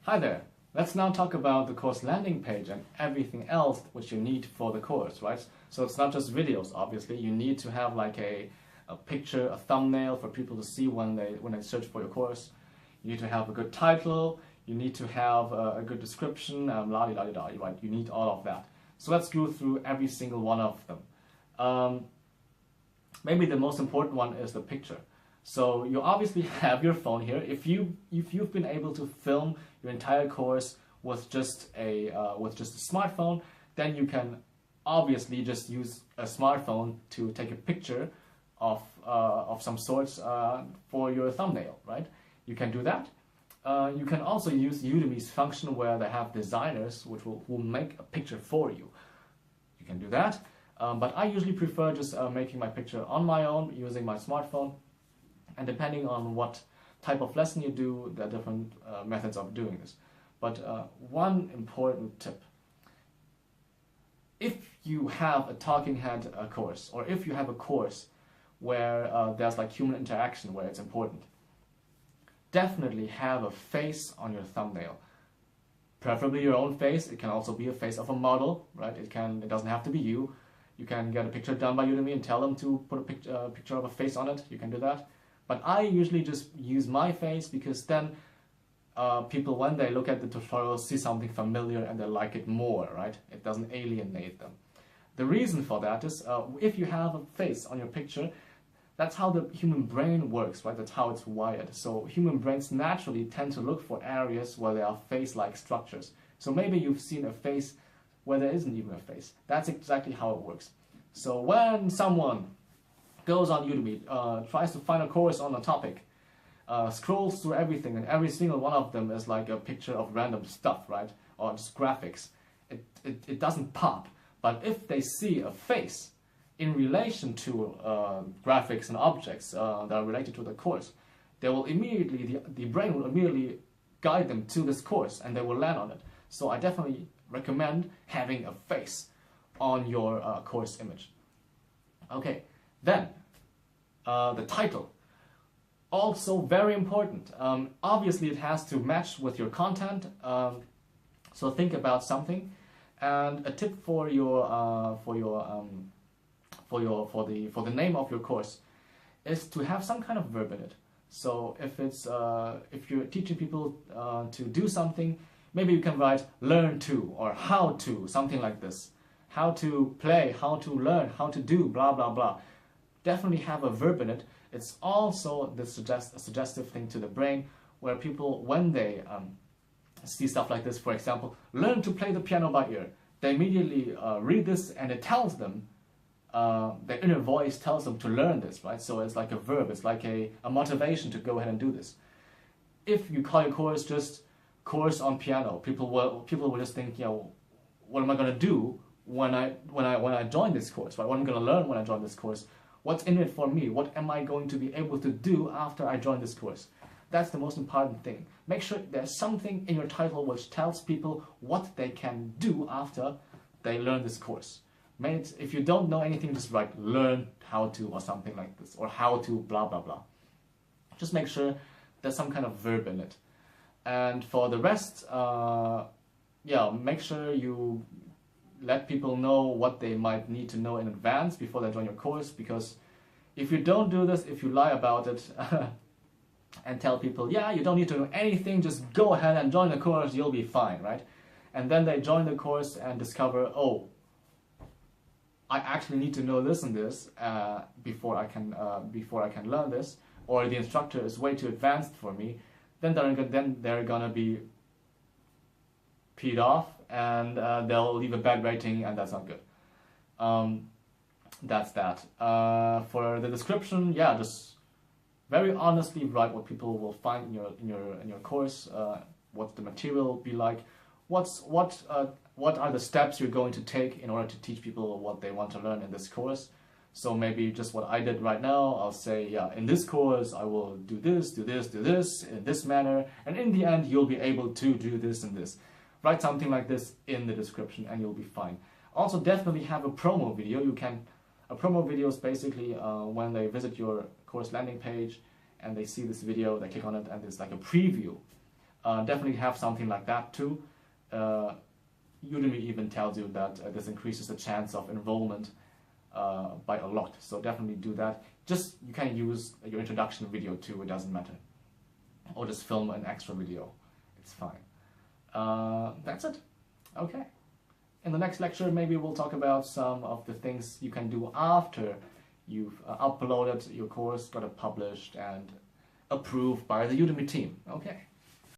Hi there. Let's now talk about the course landing page and everything else which you need for the course, right? So it's not just videos, obviously. You need to have like a picture, a thumbnail for people to see when they search for your course. You need to have a good title. You need to have a good description, la-di-da-di-da, right? You need all of that. So let's go through every single one of them. Maybe the most important one is the picture. So you obviously have your phone here. If you've been able to film your entire course with just a smartphone, then you can obviously just use a smartphone to take a picture of some sorts for your thumbnail, right? You can do that. You can also use Udemy's function where they have designers which will make a picture for you. You can do that. But I usually prefer just making my picture on my own using my smartphone. And depending on what type of lesson you do, there are different methods of doing this. But one important tip: if you have a talking head course, or if you have a course where there's like human interaction, where it's important, definitely have a face on your thumbnail. Preferably your own face. It can also be a face of a model, right? It doesn't have to be you. You can get a picture done by Udemy and tell them to put a picture of a face on it. You can do that. But I usually just use my face because then people, when they look at the tutorial, see something familiar and they like it more, right? It doesn't alienate them. The reason for that is if you have a face on your picture, that's how the human brain works, right? That's how it's wired. So human brains naturally tend to look for areas where there are face-like structures. So maybe you've seen a face where there isn't even a face. That's exactly how it works. So when someone goes on Udemy, tries to find a course on a topic, scrolls through everything, and every single one of them is like a picture of random stuff, right? Or just graphics. It doesn't pop. But if they see a face in relation to graphics and objects that are related to the course, they will immediately, the brain will immediately guide them to this course and they will land on it. So I definitely recommend having a face on your course image. Okay. Then, the title, also very important. Obviously, it has to match with your content. So think about something. And a tip for the name of your course is to have some kind of verb in it. So if you're teaching people to do something, maybe you can write "learn to" or "how to," something like this. How to play, how to learn, how to do, blah blah blah. Definitely have a verb in it. It's also a suggestive thing to the brain, where people, when they see stuff like this, for example, learn to play the piano by ear, they immediately read this and it tells them, their inner voice tells them to learn this, right? So it's like a verb, it's like a motivation to go ahead and do this. If you call your course just course on piano, people will just think, you know, what am I going to do when I join this course, right? What am I going to learn when I join this course? What's in it for me? What am I going to be able to do after I join this course? That's the most important thing. Make sure there's something in your title which tells people what they can do after they learn this course. If you don't know anything, just write "learn how to" or something like this, or "how to blah blah blah." Just make sure there's some kind of verb in it. And for the rest, yeah, make sure you let people know what they might need to know in advance before they join your course, because if you don't do this, if you lie about it and tell people, yeah, you don't need to know anything, just go ahead and join the course, you'll be fine, right? And then they join the course and discover, oh, I actually need to know this and this before I can learn this, or the instructor is way too advanced for me, then they're gonna be peed off, and they'll leave a bad rating, and that's not good. That's that. For the description, yeah, just very honestly write what people will find in your course. What the material will be like. What are the steps you're going to take in order to teach people what they want to learn in this course? So maybe just what I did right now, I'll say, yeah, in this course I will do this, do this, do this, in this manner, and in the end you'll be able to do this and this. Write something like this in the description and you'll be fine. Also, definitely have a promo video. A promo video is basically when they visit your course landing page and they see this video, they click on it, and it's like a preview definitely have something like that too. Udemy even tells you that this increases the chance of enrollment by a lot. So definitely do that. Just you can use your introduction video too. It doesn't matter, or just film an extra video. It's fine. That's it. Okay. In the next lecture, maybe we'll talk about some of the things you can do after you've uploaded your course, got it published and approved by the Udemy team. Okay.